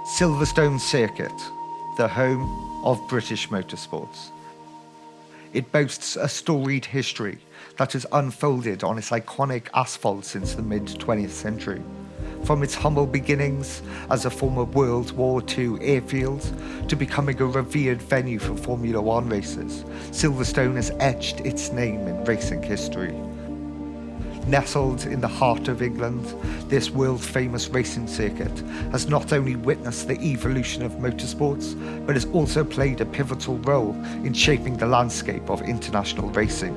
Silverstone Circuit, the home of British motorsports. It boasts a storied history that has unfolded on its iconic asphalt since the mid-20th century. From its humble beginnings as a former World War II airfield to becoming a revered venue for Formula One races, Silverstone has etched its name in racing history. Nestled in the heart of England, this world-famous racing circuit has not only witnessed the evolution of motorsports, but has also played a pivotal role in shaping the landscape of international racing.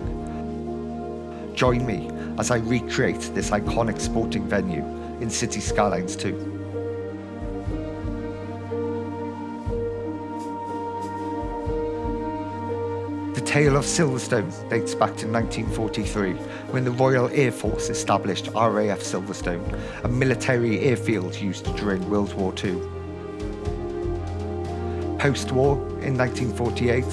Join me as I recreate this iconic sporting venue in Cities Skylines 2. The tale of Silverstone dates back to 1943, when the Royal Air Force established RAF Silverstone, a military airfield used during World War II. Post-war, in 1948,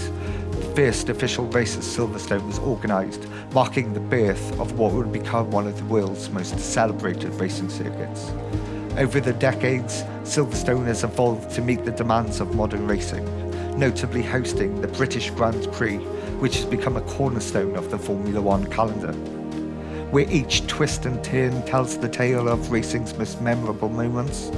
the first official race at Silverstone was organised, marking the birth of what would become one of the world's most celebrated racing circuits. Over the decades, Silverstone has evolved to meet the demands of modern racing, notably hosting the British Grand Prix, which has become a cornerstone of the Formula One calendar, where each twist and turn tells the tale of racing's most memorable moments.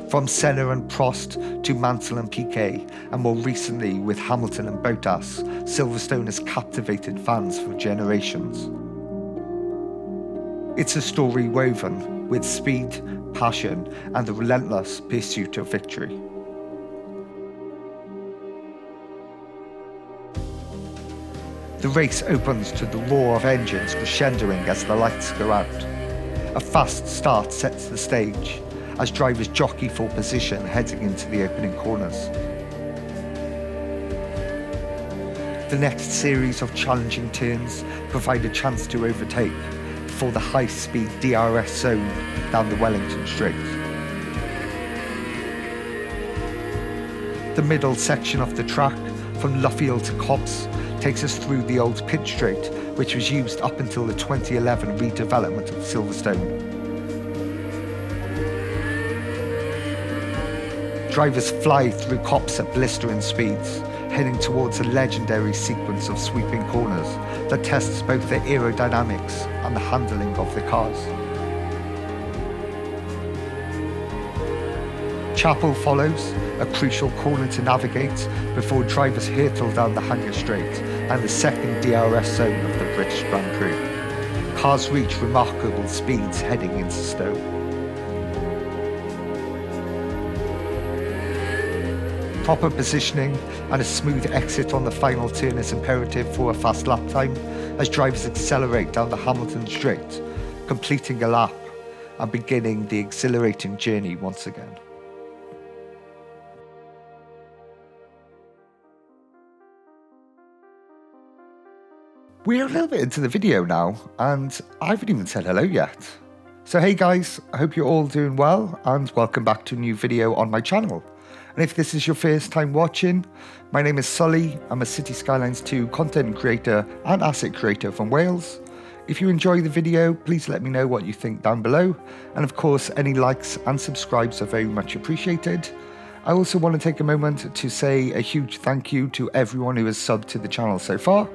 From Senna and Prost to Mansell and Piquet, and more recently with Hamilton and Bottas, Silverstone has captivated fans for generations. It's a story woven with speed, passion, and the relentless pursuit of victory. The race opens to the roar of engines crescendoing as the lights go out. A fast start sets the stage as drivers jockey for position heading into the opening corners. The next series of challenging turns provide a chance to overtake before the high-speed DRS zone down the Wellington Straight. The middle section of the track, from Luffield to Copse, takes us through the old pit straight, which was used up until the 2011 redevelopment of Silverstone. Drivers fly through Copse at blistering speeds, heading towards a legendary sequence of sweeping corners that tests both the aerodynamics and the handling of the cars. Chapel follows, a crucial corner to navigate before drivers hurtle down the Hanger Straight and the second DRS zone of the British Grand Prix. Cars reach remarkable speeds heading into Stowe. Proper positioning and a smooth exit on the final turn is imperative for a fast lap time as drivers accelerate down the Hamilton Straight, completing a lap and beginning the exhilarating journey once again. We're a little bit into the video now, and I haven't even said hello yet. So hey guys, I hope you're all doing well, and welcome back to a new video on my channel. And if this is your first time watching, my name is Sully. I'm a Cities Skylines 2 content creator and asset creator from Wales. If you enjoy the video, please let me know what you think down below. And of course, any likes and subscribes are very much appreciated. I also want to take a moment to say a huge thank you to everyone who has subbed to the channel so far,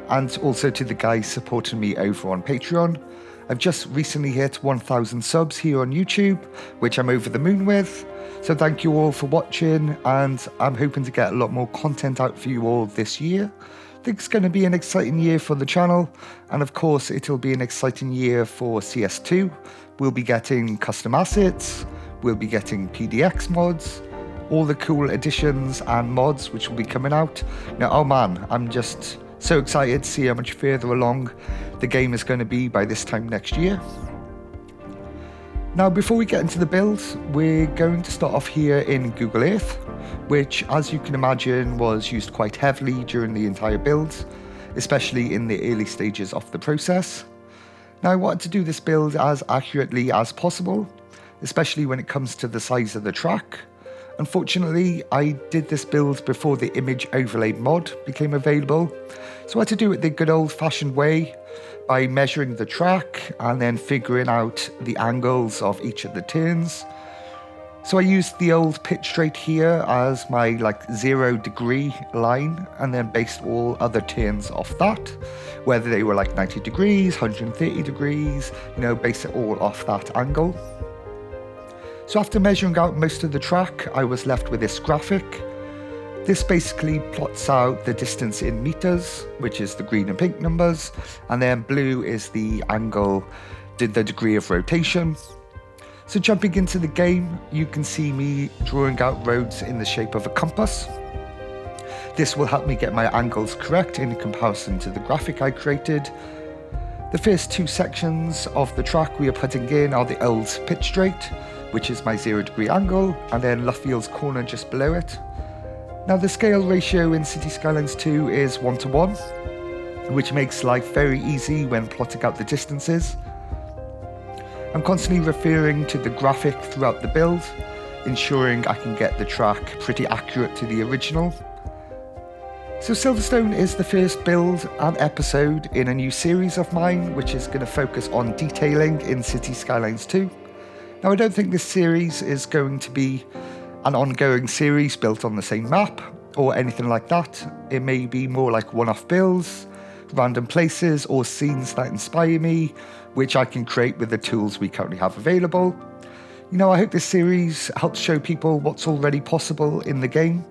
and also to the guys supporting me over on Patreon. I've just recently hit 1,000 subs here on YouTube, which I'm over the moon with. So thank you all for watching, and I'm hoping to get a lot more content out for you all this year. I think it's going to be an exciting year for the channel, and of course it'll be an exciting year for CS2. We'll be getting custom assets, we'll be getting PDX mods, all the cool additions and mods which will be coming out. Now, oh man, I'm just so excited to see how much further along the game is going to be by this time next year. Now, before we get into the build, we're going to start off here in Google Earth, which, as you can imagine, was used quite heavily during the entire build, especially in the early stages of the process. Now, I wanted to do this build as accurately as possible, especially when it comes to the size of the track. Unfortunately, I did this build before the image overlay mod became available, so I had to do it the good old-fashioned way by measuring the track and then figuring out the angles of each of the turns. So I used the old pit straight here as my 0 degree line, and then based all other turns off that, whether they were 90 degrees, 130 degrees, base it all off that angle. So after measuring out most of the track, I was left with this graphic. This basically plots out the distance in meters, which is the green and pink numbers, and then blue is the angle, the degree of rotation. So jumping into the game, you can see me drawing out roads in the shape of a compass. This will help me get my angles correct in comparison to the graphic I created. The first 2 sections of the track we are putting in are the old pit straight, which is my 0 degree angle, and then Luffield's corner just below it. Now the scale ratio in Cities Skylines 2 is 1:1, which makes life very easy when plotting out the distances. I'm constantly referring to the graphic throughout the build, ensuring I can get the track pretty accurate to the original. So Silverstone is the first build and episode in a new series of mine, which is going to focus on detailing in Cities Skylines 2. Now I don't think this series is going to be an ongoing series built on the same map or anything like that. It may be more like one-off builds, random places or scenes that inspire me, which I can create with the tools we currently have available. I hope this series helps show people what's already possible in the game.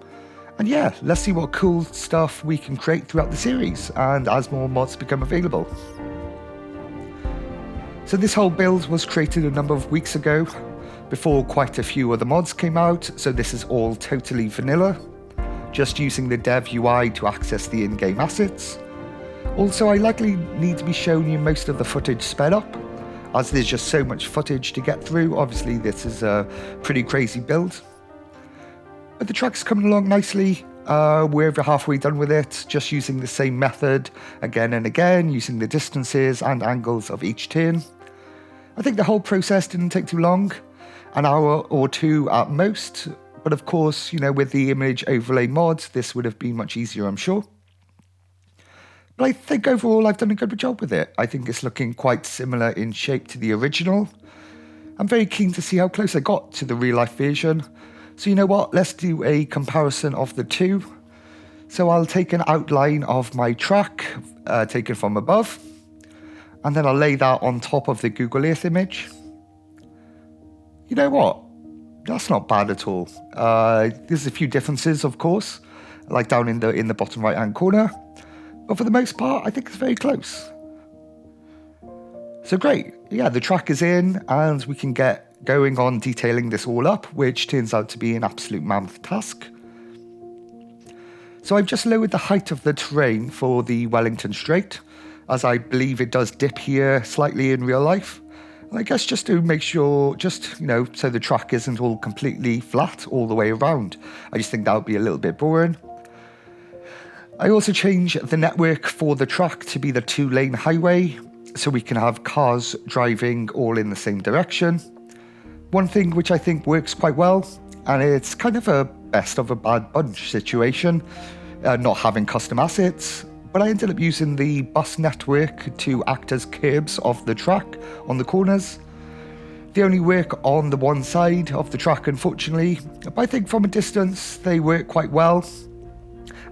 And yeah, let's see what cool stuff we can create throughout the series and as more mods become available. So this whole build was created a number of weeks ago, before quite a few other mods came out, so this is all totally vanilla, just using the dev UI to access the in-game assets. Also, I likely need to be showing you most of the footage sped up, as there's just so much footage to get through. Obviously, this is a pretty crazy build. But the track's coming along nicely. We're over halfway done with it, just using the same method again and again, using the distances and angles of each turn. I think the whole process didn't take too long, an hour or 2 at most. But of course, with the image overlay mod, this would have been much easier, I'm sure. But I think overall I've done a good job with it. I think it's looking quite similar in shape to the original. I'm very keen to see how close I got to the real life version. So you know what, let's do a comparison of the two. So I'll take an outline of my track, taken from above, and then I'll lay that on top of the Google Earth image. You know what, that's not bad at all. There's a few differences, of course, like down in the bottom right hand corner. But for the most part, I think it's very close. So great. Yeah, the track is in and we can get going on detailing this all up, which turns out to be an absolute mammoth task. So I've just lowered the height of the terrain for the Wellington Straight, as I believe it does dip here slightly in real life. And I guess just to make sure, so the track isn't all completely flat all the way around. I just think that would be a little bit boring. I also changed the network for the track to be the 2-lane highway, so we can have cars driving all in the same direction. One thing which I think works quite well, and it's kind of a best of a bad bunch situation, not having custom assets, but I ended up using the bus network to act as curbs of the track on the corners. They only work on the one side of the track, unfortunately, but I think from a distance they work quite well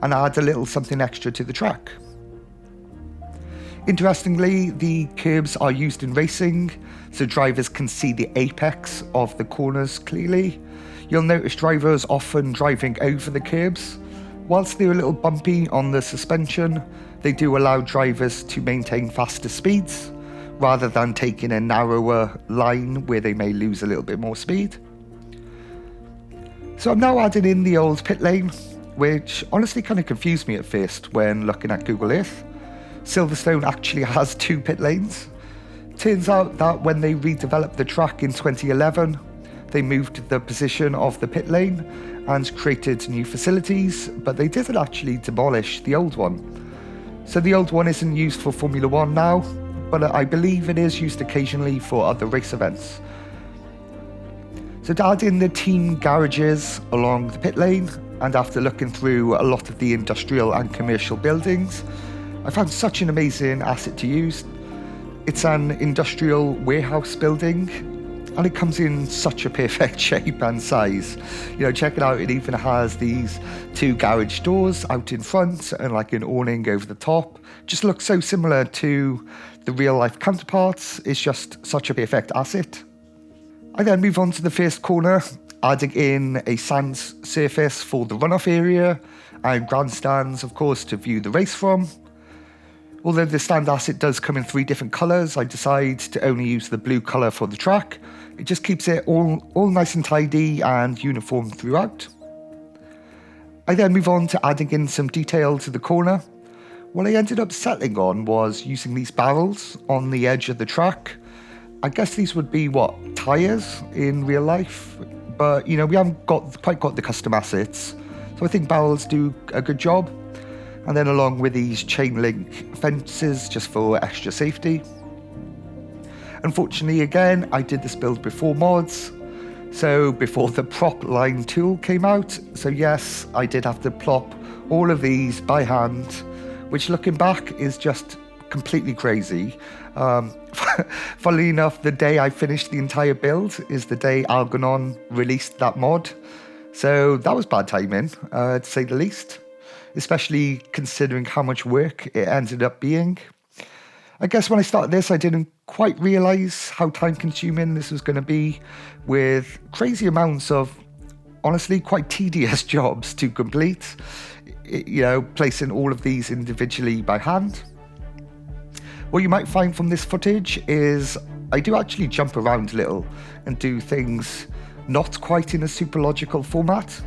and add a little something extra to the track. Interestingly, the curbs are used in racing, so drivers can see the apex of the corners clearly. You'll notice drivers often driving over the curbs. Whilst they're a little bumpy on the suspension, they do allow drivers to maintain faster speeds, rather than taking a narrower line where they may lose a little bit more speed. So I'm now adding in the old pit lane, which honestly kind of confused me at first when looking at Google Earth. Silverstone actually has 2 pit lanes. Turns out that when they redeveloped the track in 2011, they moved the position of the pit lane and created new facilities, but they didn't actually demolish the old one. So the old one isn't used for Formula 1 now, but I believe it is used occasionally for other race events. So to add in the team garages along the pit lane, and after looking through a lot of the industrial and commercial buildings, I found such an amazing asset to use. It's an industrial warehouse building, and it comes in such a perfect shape and size. Check it out, it even has these 2 garage doors out in front and like an awning over the top. Just looks so similar to the real life counterparts. It's just such a perfect asset. I then move on to the first corner, adding in a sand surface for the runoff area and grandstands, of course, to view the race from. Although the stand asset does come in 3 different colours, I decide to only use the blue colour for the track. It just keeps it all nice and tidy and uniform throughout. I then move on to adding in some detail to the corner. What I ended up settling on was using these barrels on the edge of the track. I guess these would be, tyres in real life? But, we haven't quite got the custom assets. So I think barrels do a good job. And then along with these chain link fences just for extra safety. Unfortunately, again, I did this build before mods, so before the prop line tool came out. So yes, I did have to plop all of these by hand, which looking back is just completely crazy. Funnily enough, the day I finished the entire build is the day Algernon released that mod. So that was bad timing, to say the least, especially considering how much work it ended up being. I guess when I started this, I didn't quite realise how time-consuming this was going to be, with crazy amounts of, honestly, quite tedious jobs to complete, placing all of these individually by hand. What you might find from this footage is I do actually jump around a little and do things not quite in a super logical format.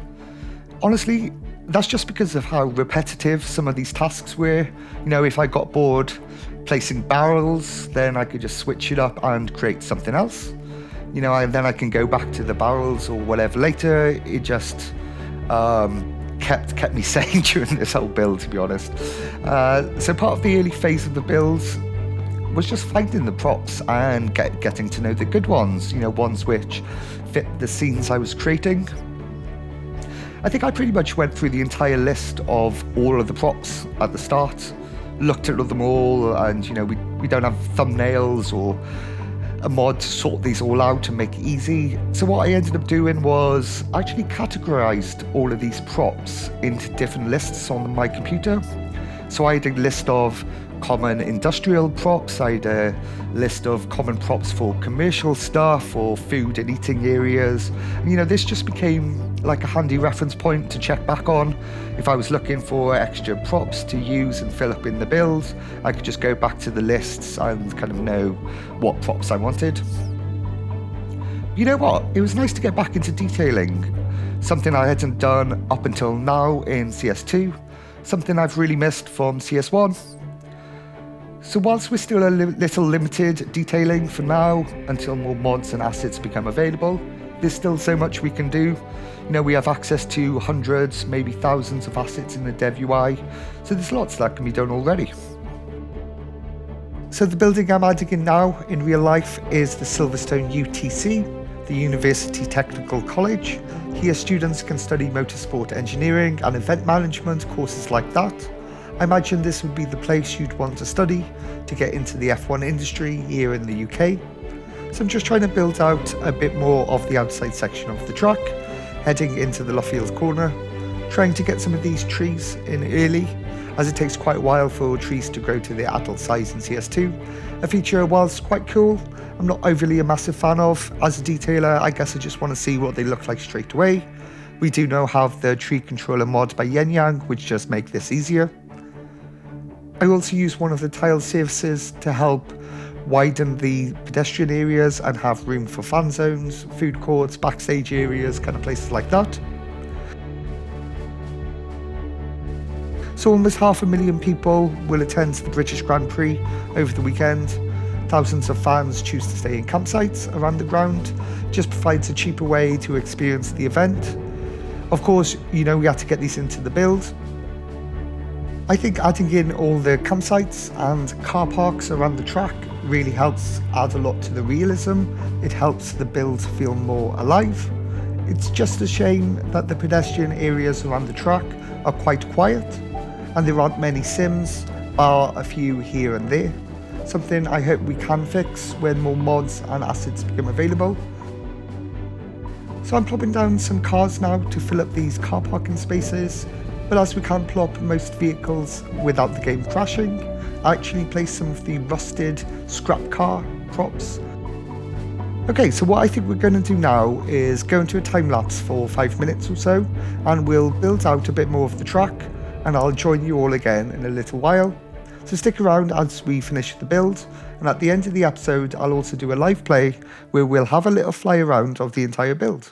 Honestly, that's just because of how repetitive some of these tasks were. If I got bored placing barrels, then I could just switch it up and create something else. And then I can go back to the barrels or whatever later. It just kept me sane during this whole build, to be honest. So part of the early phase of the build was just finding the props and getting to know the good ones, ones which fit the scenes I was creating. I think I pretty much went through the entire list of all of the props at the start, looked at them all, and we don't have thumbnails or a mod to sort these all out and make it easy. So what I ended up doing was actually categorized all of these props into different lists on my computer. So I had a list of common industrial props, I had a list of common props for commercial stuff or food and eating areas. And, this just became like a handy reference point to check back on. If I was looking for extra props to use and fill up in the build, I could just go back to the lists and kind of know what props I wanted. You know what? It was nice to get back into detailing, something I hadn't done up until now in CS2, something I've really missed from CS1. So whilst we're still a little limited detailing for now, until more mods and assets become available, there's still so much we can do. We have access to hundreds, maybe thousands of assets in the dev UI, so there's lots that can be done already. So the building I'm adding in now in real life is the Silverstone UTC, the University Technical College. Here students can study motorsport engineering and event management, courses like that. I imagine this would be the place you'd want to study to get into the F1 industry here in the UK. So I'm just trying to build out a bit more of the outside section of the track, heading into the Luffield corner, trying to get some of these trees in early, as it takes quite a while for trees to grow to their adult size in CS2. A feature, whilst quite cool, I'm not overly a massive fan of. As a detailer, I guess I just want to see what they look like straight away. We do now have the tree controller mod by Yen Yang, which just make this easier. I also use one of the tile surfaces to help widen the pedestrian areas and have room for fan zones, food courts, backstage areas, kind of places like that. So almost 500,000 people will attend the British Grand Prix over the weekend. Thousands of fans choose to stay in campsites around the ground. Just provides a cheaper way to experience the event. Of course, we had to get these into the build. I think adding in all the campsites and car parks around the track really helps add a lot to the realism. It helps the build feel more alive. It's just a shame that the pedestrian areas around the track are quite quiet and there aren't many sims, bar a few here and there. Something I hope we can fix when more mods and assets become available. So I'm plopping down some cars now to fill up these car parking spaces, but as we can't plop most vehicles without the game crashing, I actually placed some of the rusted scrap car props. Okay, so what I think we're going to do now is go into a time lapse for 5 minutes or so, and we'll build out a bit more of the track, and I'll join you all again in a little while. So stick around as we finish the build, and at the end of the episode I'll also do a live play where we'll have a little fly around of the entire build.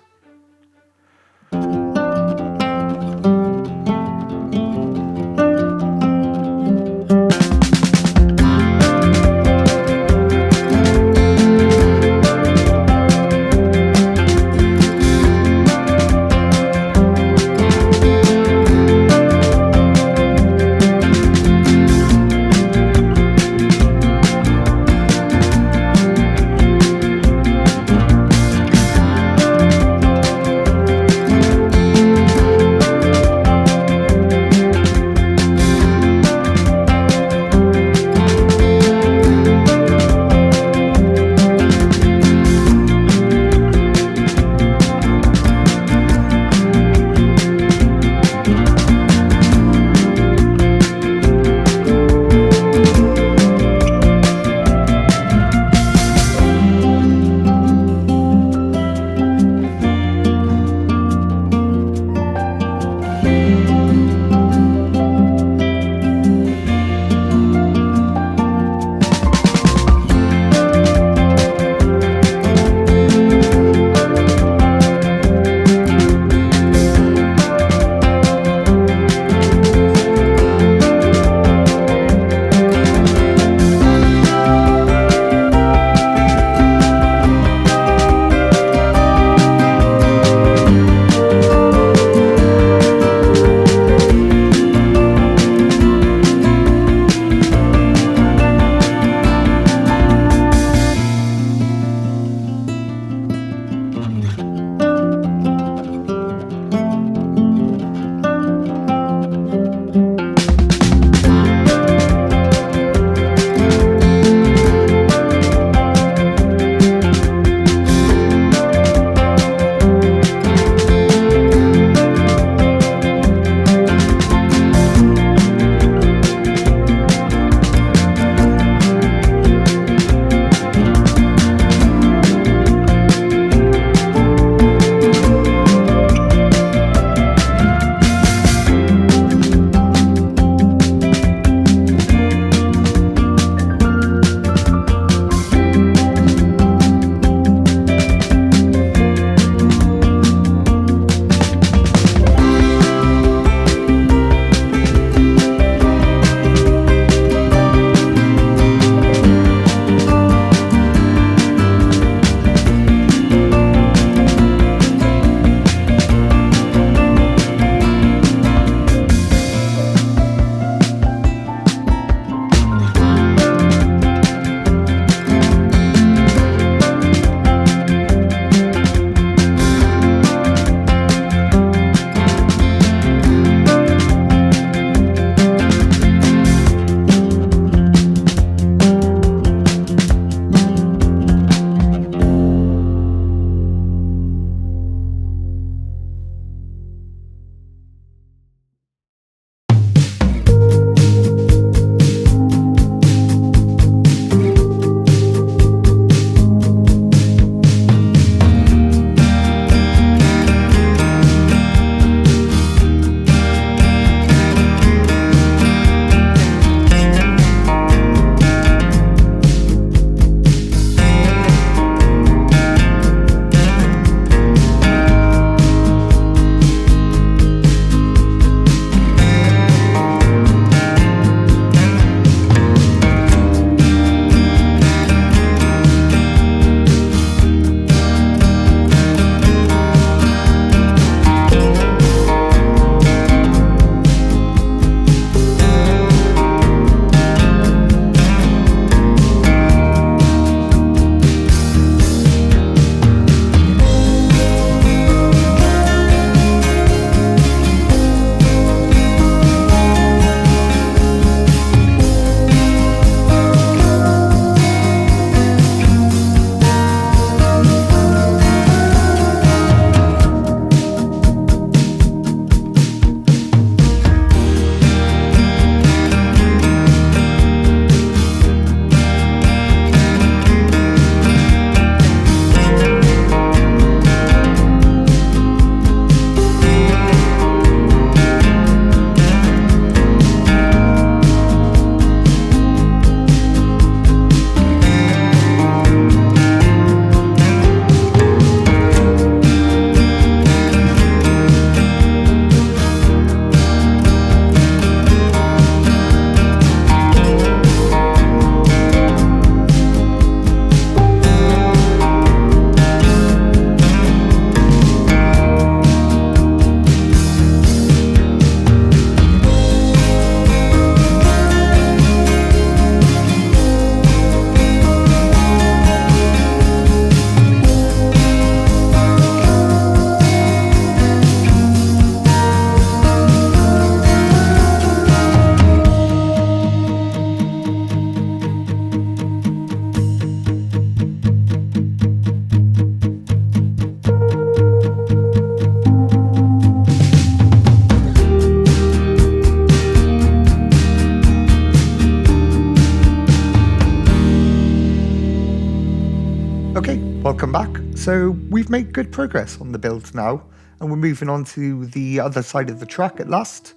welcome back. So we've made good progress on the build now, and we're moving on to the other side of the track at last,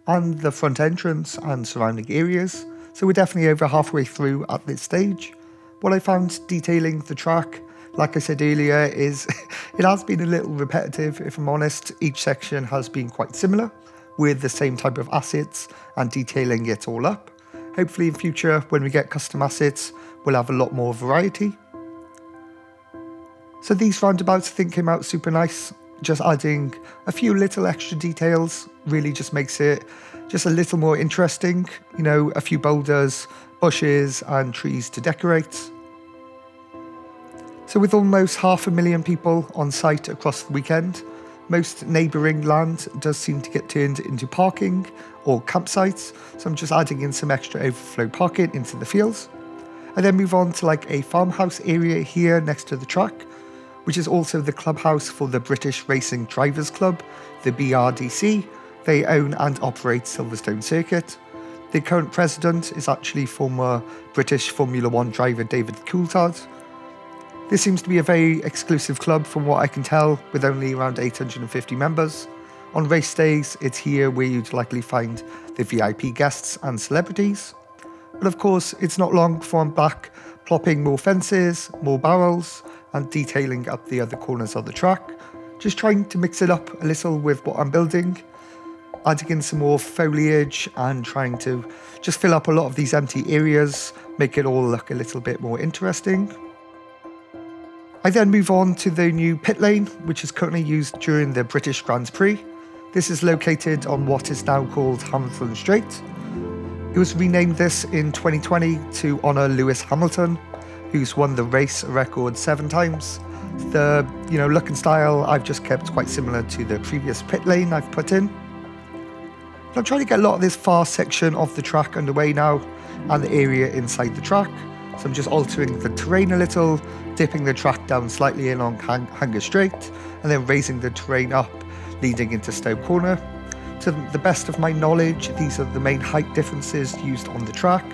and the front entrance and surrounding areas. So we're definitely over halfway through at this stage. What I found detailing the track, like I said earlier, is it has been a little repetitive, if I'm honest. Each section has been quite similar, with the same type of assets and detailing it all up. Hopefully in future, when we get custom assets, we'll have a lot more variety. So these roundabouts I think came out super nice. Just adding a few little extra details really just makes it just a little more interesting. You know, a few boulders, bushes and trees to decorate. So with almost 500,000 people on site across the weekend, most neighbouring land does seem to get turned into parking or campsites. So I'm just adding in some extra overflow parking into the fields. I then move on to like a farmhouse area here next to the track, which is also the clubhouse for the British Racing Drivers Club, the BRDC. They own and operate Silverstone Circuit. The current president is actually former British Formula 1 driver David Coulthard. This seems to be a very exclusive club from what I can tell, with only around 850 members. On race days, it's here where you'd likely find the VIP guests and celebrities. But of course, it's not long before I'm back, plopping more fences, more barrels, and detailing up the other corners of the track. Just trying to mix it up a little with what I'm building, adding in some more foliage and trying to just fill up a lot of these empty areas, make it all look a little bit more interesting. I then move on to the new pit lane, which is currently used during the British Grand Prix. This is located on what is now called Hamilton Straight. It was renamed this in 2020 to honour Lewis Hamilton, who's won the race a record 7 times. The look and style I've just kept quite similar to the previous pit lane I've put in. I'm trying to get a lot of this far section of the track underway now, and the area inside the track. So I'm just altering the terrain a little, dipping the track down slightly along Hanger Straight, and then raising the terrain up, leading into Stoke Corner. To the best of my knowledge, these are the main height differences used on the track.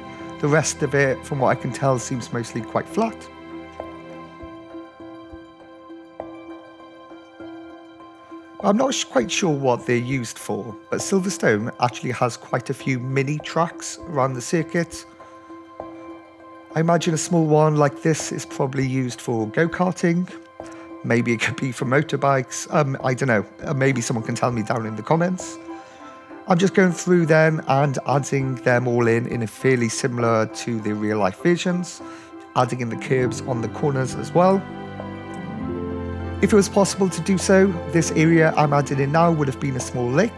The rest of it, from what I can tell, seems mostly quite flat. I'm not quite sure what they're used for, but Silverstone actually has quite a few mini tracks around the circuit. I imagine a small one like this is probably used for go-karting. Maybe it could be for motorbikes. I don't know. Maybe someone can tell me down in the comments. I'm just going through then and adding them all in a fairly similar to the real life versions, adding in the curbs on the corners as well. If it was possible to do so, this area I'm adding in now would have been a small lake,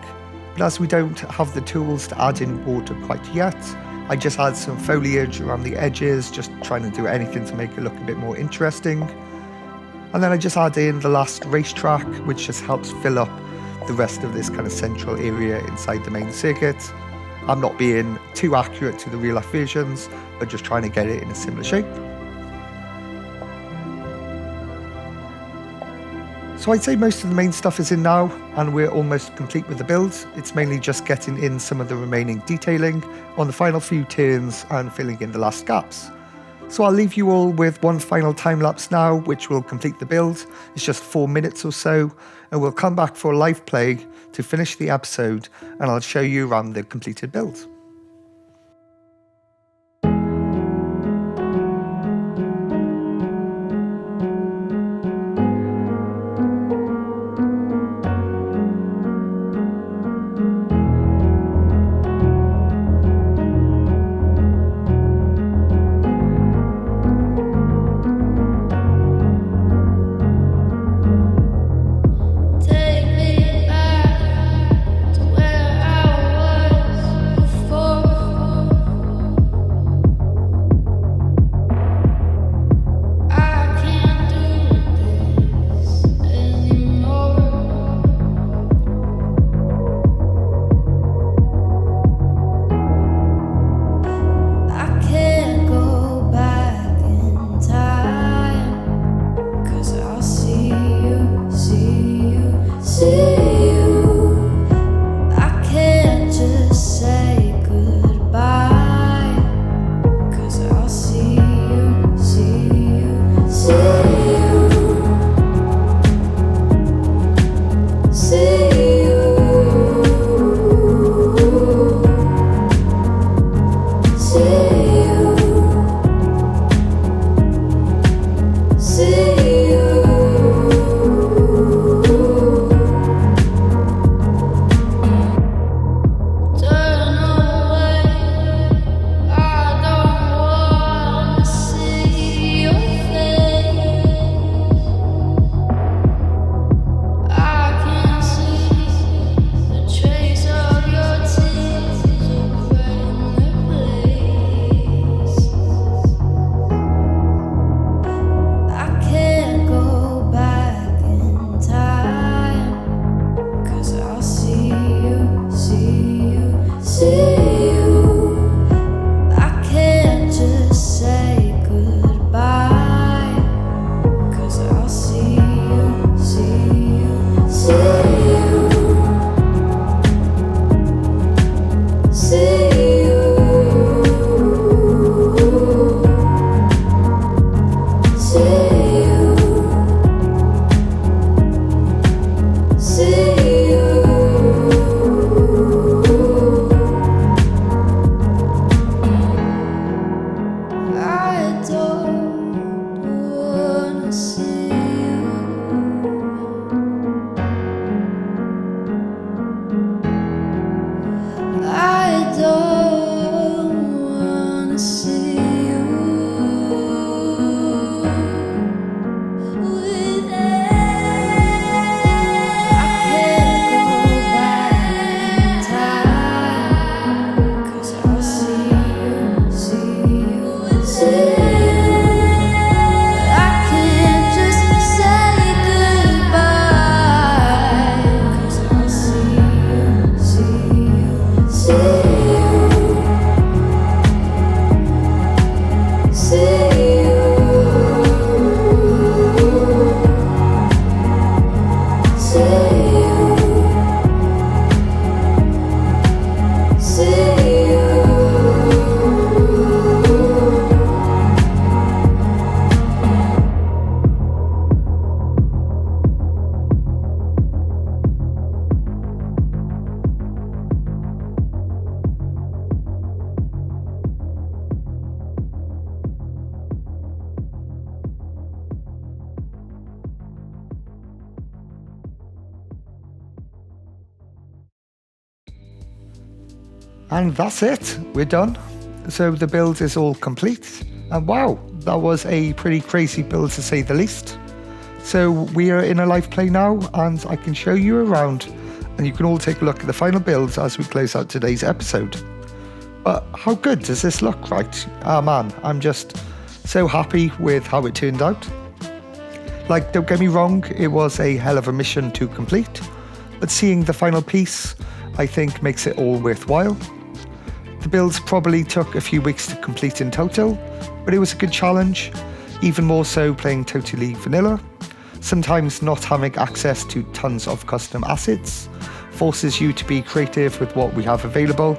but as we don't have the tools to add in water quite yet, I just add some foliage around the edges, just trying to do anything to make it look a bit more interesting. And then I just add in the last racetrack, which just helps fill up the rest of this kind of central area inside the main circuit. I'm not being too accurate to the real life versions, but just trying to get it in a similar shape. So I'd say most of the main stuff is in now, and we're almost complete with the build. It's mainly just getting in some of the remaining detailing on the final few turns and filling in the last gaps. So I'll leave you all with one final time-lapse now, which will complete the build. It's just 4 minutes or so, and we'll come back for a live play to finish the episode, and I'll show you around the completed build. Take me back to where I was before. And that's it, we're done. So the build is all complete. And wow, that was a pretty crazy build to say the least. So we are in a live play now, and I can show you around, and you can all take a look at the final builds as we close out today's episode. But how good does this look, right? Ah man, I'm just so happy with how it turned out. Like, don't get me wrong, it was a hell of a mission to complete, but seeing the final piece, I think makes it all worthwhile. The builds probably took a few weeks to complete in total, but it was a good challenge, even more so playing totally vanilla. Sometimes not having access to tons of custom assets forces you to be creative with what we have available.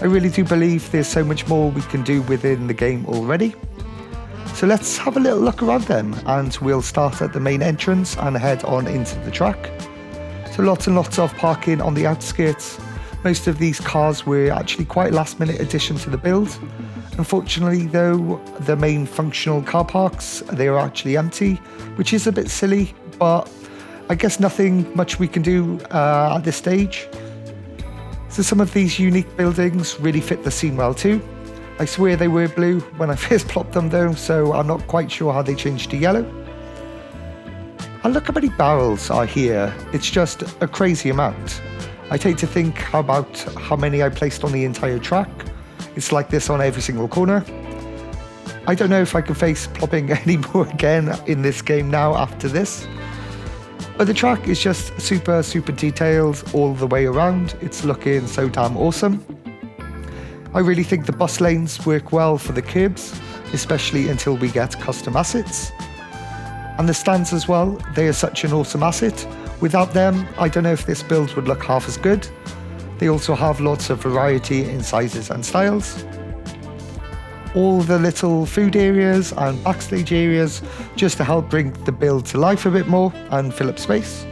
I really do believe there's so much more we can do within the game already. So let's have a little look around then, and we'll start at the main entrance and head on into the track. So lots and lots of parking on the outskirts. Most of these cars were actually quite last minute addition to the build. Unfortunately though, the main functional car parks, they are actually empty, which is a bit silly, but I guess nothing much we can do at this stage. So some of these unique buildings really fit the scene well too. I swear they were blue when I first plopped them though, so I'm not quite sure how they changed to yellow. And look how many barrels are here, it's just a crazy amount. I take to think about how many I placed on the entire track. It's like this on every single corner. I don't know if I can face plopping any more again in this game now after this. But the track is just super detailed all the way around. It's looking so damn awesome. I really think the bus lanes work well for the curbs, especially until we get custom assets. And the stands as well, they are such an awesome asset. Without them, I don't know if this build would look half as good. They also have lots of variety in sizes and styles. All the little food areas and backstage areas just to help bring the build to life a bit more and fill up space.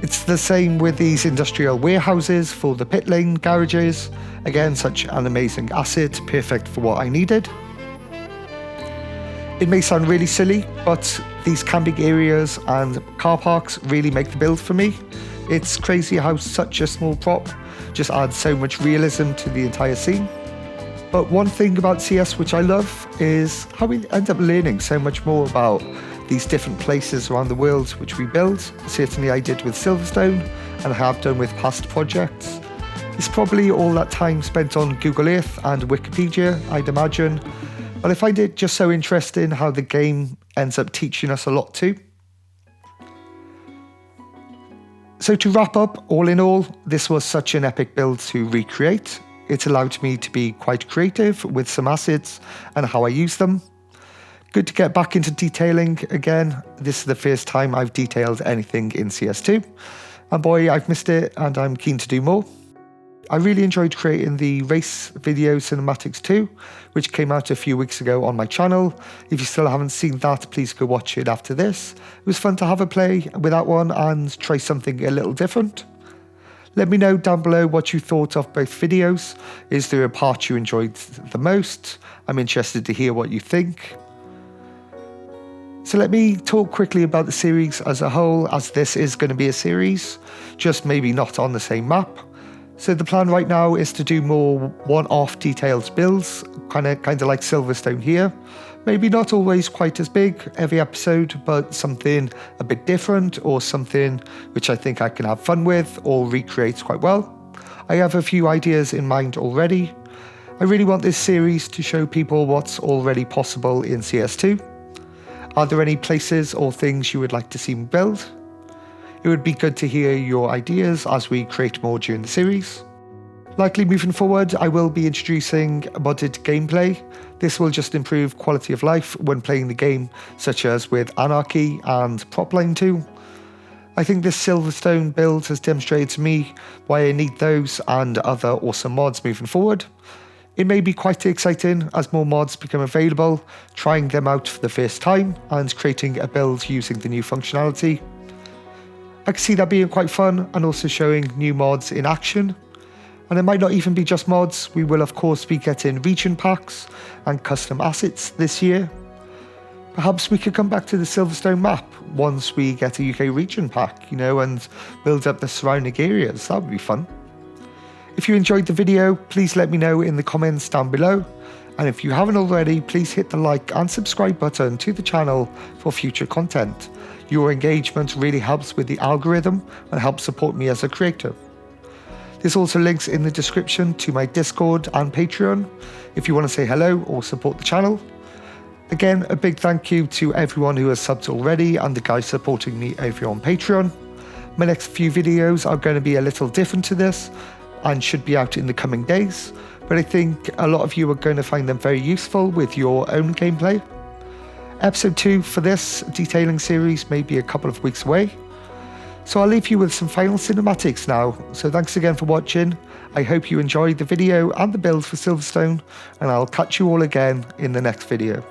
It's the same with these industrial warehouses for the pit lane garages. Again, such an amazing asset, perfect for what I needed. It may sound really silly, but these camping areas and car parks really make the build for me. It's crazy how such a small prop just adds so much realism to the entire scene. But one thing about CS which I love is how we end up learning so much more about these different places around the world which we build. Certainly I did with Silverstone, and I have done with past projects. It's probably all that time spent on Google Earth and Wikipedia, I'd imagine. But I find it just so interesting how the game ends up teaching us a lot too. So to wrap up, all in all, this was such an epic build to recreate. It allowed me to be quite creative with some assets and how I use them. Good to get back into detailing again. This is the first time I've detailed anything in CS2. And boy, I've missed it and I'm keen to do more. I really enjoyed creating the race video cinematics too, which came out a few weeks ago on my channel. If you still haven't seen that, please go watch it after this. It was fun to have a play with that one and try something a little different. Let me know down below what you thought of both videos. Is there a part you enjoyed the most? I'm interested to hear what you think. So let me talk quickly about the series as a whole, as this is going to be a series, just maybe not on the same map. So the plan right now is to do more one-off detailed builds, kind of like Silverstone here. Maybe not always quite as big every episode, but something a bit different or something which I think I can have fun with or recreate quite well. I have a few ideas in mind already. I really want this series to show people what's already possible in CS2. Are there any places or things you would like to see me build? It would be good to hear your ideas as we create more during the series. Likely moving forward, I will be introducing modded gameplay. This will just improve quality of life when playing the game, such as with Anarchy and Prop Lane 2. I think this Silverstone build has demonstrated to me why I need those and other awesome mods moving forward. It may be quite exciting as more mods become available, trying them out for the first time and creating a build using the new functionality. I can see that being quite fun and also showing new mods in action. And it might not even be just mods, we will of course be getting region packs and custom assets this year. Perhaps we could come back to the Silverstone map once we get a UK region pack, and build up the surrounding areas. That would be fun. If you enjoyed the video, please let me know in the comments down below. And if you haven't already, please hit the like and subscribe button to the channel for future content. Your engagement really helps with the algorithm and helps support me as a creator. There's also links in the description to my Discord and Patreon if you want to say hello or support the channel. Again, a big thank you to everyone who has subbed already and the guys supporting me over on Patreon. My next few videos are going to be a little different to this and should be out in the coming days, but I think a lot of you are going to find them very useful with your own gameplay. Episode 2 for this detailing series may be a couple of weeks away. So I'll leave you with some final cinematics now, so thanks again for watching. I hope you enjoyed the video and the build for Silverstone, and I'll catch you all again in the next video.